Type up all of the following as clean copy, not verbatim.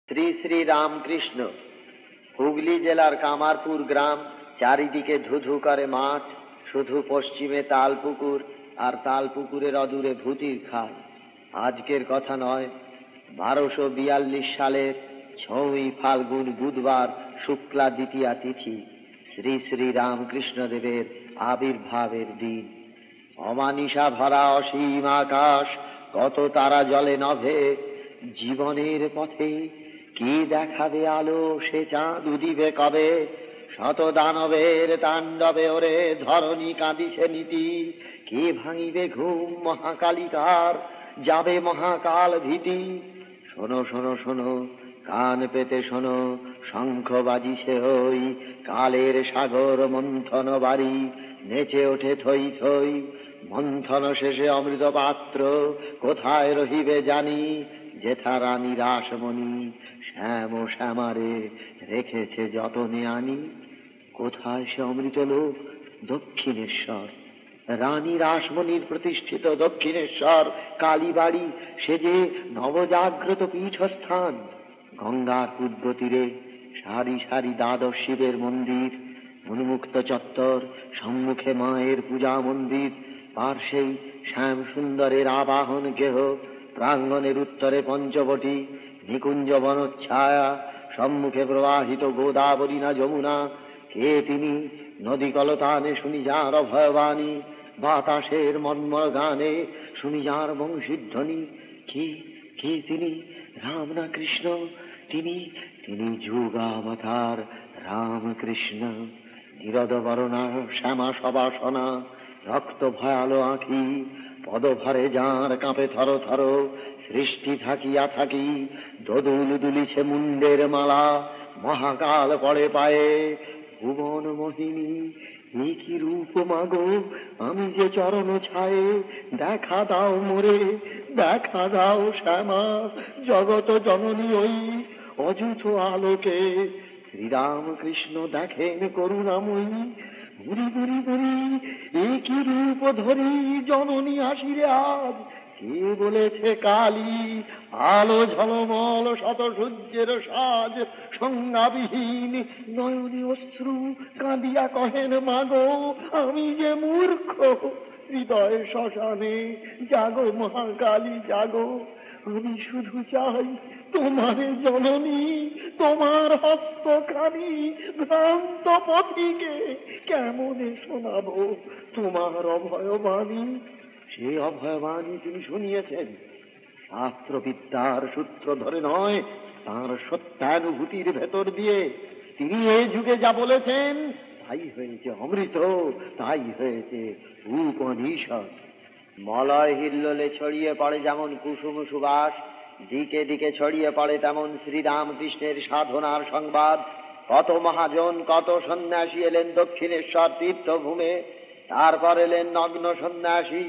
শ্রী শ্রী রামকৃষ্ণ। হুগলি জেলার কামারপুর গ্রাম, চারিদিকে ধুধু করে মাঠ, শুধু পশ্চিমে তালপুকুর, আর তালপুকুরের অদূরে ভূতির খাল। আজকের কথা নয়, 1242 সালের 6ই ফাল্গুন বুধবার শুক্লা দ্বিতীয়া তিথি, শ্রী শ্রী রামকৃষ্ণদেবের আবির্ভাবের দিন। অমানিসা ভরা অসীম আকাশ, কত তারা জলে নভে, জীবনের পথে কি দেখাবে আলো, সে চাঁদ উদিবে কবে। শত দানবের তাণ্ডবে ওরে ধরণী কাঁদিছে নীতি, কে ভাঙিবে ঘুম মহাকালিকার, যাবে মহাকাল ভীতি। শোনো শোনো শোনো, কান পেতে শোনো, শঙ্খ বাজিছে হই, কালের সাগর মন্থন বাড়ি, নেচে ওঠে থই থই। মন্থন শেষে অমৃত পাত্র কোথায় রহিবে জানি, যেথা রানী রাসমণি শ্যাম শ্যামারে রেখেছে যতনে আনি। কোথায় সে অমৃত লোক? দক্ষিণেশ্বর। রানী রাসমণির প্রতিষ্ঠিত দক্ষিণেশ্বর কালীবাড়ি, সে যে নবজাগ্রত পীঠস্থান। গঙ্গার পূর্ব তীরে সারি সারি দ্বাদশ শিবের মন্দির, উন্মুক্ত চত্বর, সম্মুখে মায়ের পূজা মন্দির, পার্শ্বেই শ্যাম সুন্দরের আবাহন গেহ, প্রাঙ্গণের উত্তরে পঞ্চবটী নিকুঞ্জ বনচ্ছায়া, সম্মুখে প্রবাহিত গোদাবরী না যমুনা। কে তিনি? নদী কলতানে শুনি যার অভয়বাণী, বাতাসের মর্মর গানে শুনি যার বংশীধ্বনি। কি কি তিনি? রাম না কৃষ্ণ? তিনি তিনি যুগাবতার রামকৃষ্ণ। নিরদ বরণা শ্যামা সবাসনা, রক্ত ভয়ালো আঁখি, পদভরে যার কাঁপে থর থর, সৃষ্টি থাকিয়া থাকি দোদুল দুলিছে মুন্ডের মালা, মহাকাল পড়ে পায়ে। ভুবন মোহিনী এ কি রূপ মাগো, আমি যে চরণ ছায়ে, দেখা দাও মোরে, দেখা দাও শ্যামা, জগত জননী ওই অযুত আলোকে। শ্রীরামকৃষ্ণ দেখেন করুণাময়ী, বুড়ি বুড়ি বুড়ি এ কি রূপ ধরি জননী আসিরে আজ। কে বলেছে কালী? আলো ঝলমল শত সূর্যের সাজ, সংজ্ঞাবিহীন নয়নী অশ্রু কাঁদিয়া কহেন মাগো, আমি যে মূর্খ হৃদয় শ্মশানে। জাগো মহাকালী জাগো, আমি শুধু চাই তোমার জননী, তোমার হস্তখানি ভ্রান্ত পথিকে কেমনে শোনাবো তোমার অভয়বাণী। সে অভয়বাণী তিনি শুনিয়েছেন শাস্ত্রবিদ্যার সূত্র ধরে নয়, তাঁর সত্যানুভূতির ভেতর দিয়ে। তিনি এই যুগে যা বলেছেন তাই হয়েছে অমৃত, তাই হয়েছে উপনিষদ। মলয় হিল্লোলে ছড়িয়ে পড়ে যেমন কুসুম সুবাস, দিকে দিকে ছড়িয়ে পড়ে তেমন শ্রীরামকৃষ্ণের সাধনার সংবাদ। কত মহাজন, কত সন্ন্যাসী এলেন দক্ষিণেশ্বর তীর্থভূমে। তারপর এলেন নগ্ন সন্ন্যাসী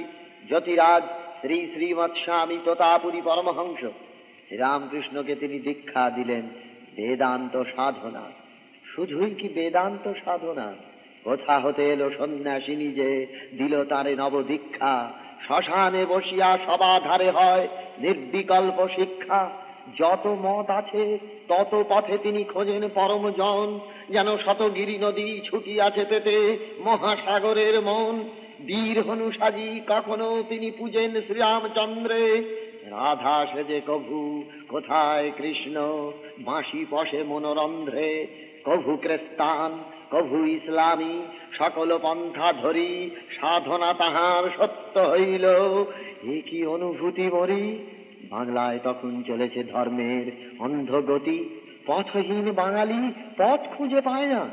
জ্যোতিরাজ শ্রী শ্রীমৎস্বামী তোতাপুরী পরমহংস। শ্রীরামকৃষ্ণকে তিনি দীক্ষা দিলেন বেদান্ত সাধনা। শুধুই কি বেদান্ত সাধনা? কোথা হতে এলো সন্ন্যাসী নিজে, দিল তারে নবদীক্ষা। শ্মশানে বসিয়া সবাধারে হয় নির্বিকল্প শিক্ষা। যত মত আছে তত পথে তিনি খোঁজেন পরমজন, যেন শতগিরি নদী ছুটিয়াছে পেতে মহাসাগরের মন। বীর হনু সাজি কখনো তিনি পূজেন শ্রীরামচন্দ্রে। রাধা সেজে কভু, কোথায় কৃষ্ণ বাঁশি পশে মনোরন্ধ্রে। কভু ক্রিস্তান, কভু ইসলামী, সকল পন্থা ধরি সাধনা তাহার সত্য হইল। এ কি অনুভূতি মরি! বাংলায় তখন চলেছে ধর্মের অন্ধগতি। পথহীন বাঙালি পথ খুঁজে পায় না।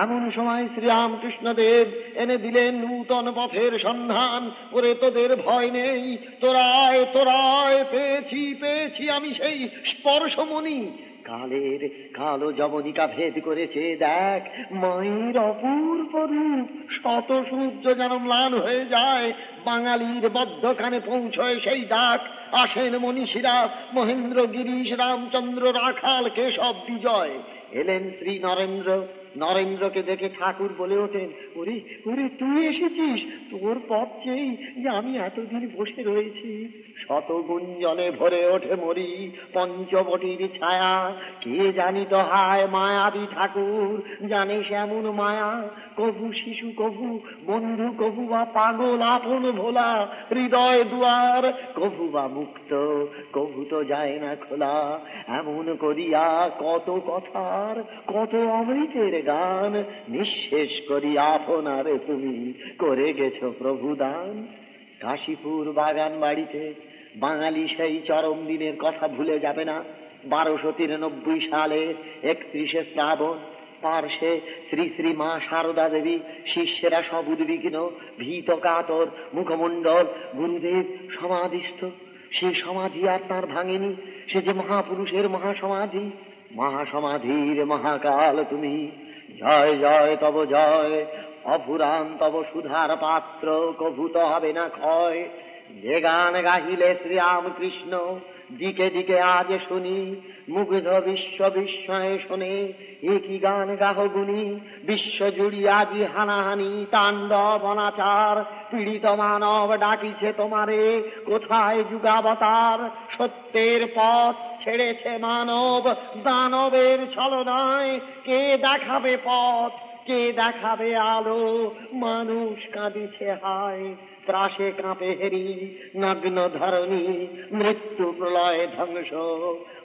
এমন সময় শ্রীরামকৃষ্ণদেব এনে দিলেন নূতন পথের সন্ধান। ওরে তোদের ভয় নেই, তোরায় তোরায়, পেয়েছি পেয়েছি আমি সেই স্পর্শমণি। কালের কালো যবনিকা ভেদ করেছে দেখ, মায়ের অপূর্ব রূপ। শত সূর্য যেন ম্লান হয়ে যায়, বাঙালির বদ্ধখানে পৌঁছয় সেই ডাক। আসেন মনীষীরা, মহেন্দ্র গিরিশ রামচন্দ্র রাখাল কেশব বিজয়। এলেন শ্রী নরেন্দ্র, নরেন্দ্রকে দেখে ঠাকুর বলে ওঠেন, ওরে ওরে তুই এসেছিস, তোর পথ চেয়েই যে আমি এতদিন বসে রয়েছি। শত গুঞ্জনে ভরে ওঠে মরি পঞ্চবটির ছায়া, কে জানিত হায় মায়াবী ঠাকুর, জানে এমন মায়া, কভু শিশু কভু বন্ধু, কভু বা পাগল আপন ভোলা, হৃদয় দুয়ার কভু বা মুক্ত, কভু তো যায় না খোলা। এমন করিয়া কত কথার কত অমৃতের গান, নিঃশেষ করিয়া আপনারে তুমি করে গেছ প্রভু দান। কাশীপুর বাগান বাড়িতে বাঙালি সেই চরম দিনের কথা ভুলে যাবে না। 1293 সালে 31শে শ্রাবণ, পার্শ্বে শ্রী শ্রী মা শারদা দেবী, শিষ্যেরা সব উদ্বিগ্ন, ভীত কাতর, মুখমণ্ডল, গুরুদেব সমাধিস্থ। সে সমাধি আর তার ভাঙেনি, সে যে মহাপুরুষের মহাসমাধি, মহাসমাধির মহাকাল তুমি। জয় জয় তব জয়, অপুরাণ তব সুধার পাত্র, কভূত হবে না ক্ষয়। যে গান গাহিলে শ্রীরামকৃষ্ণ, দিকে দিকে আজ শুনি, মুগ্ধ বিশ্ব বিস্ময়ে শোনে, একই গান গাহ গুনি। বিশ্ব জুড়ি আজি হানাহানি, তাণ্ডব অনাচার, পীড়িত মানব ডাকিছে তোমারে, কোথায় যুগাবতার। সত্যের পথ ছেড়েছে মানব, দানবের ছলনায়, কে দেখাবে পথ, কে দেখাবে আলো, মানুষ কাঁদিছে হায়। ত্রাসে কাঁপে হেরি নগ্ন ধরণী, মৃত্যু প্রলয় ধ্বংস,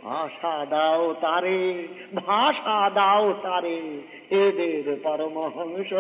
আশা দাও তারে, ভাষা দাও তারে, এদের পরমহংস।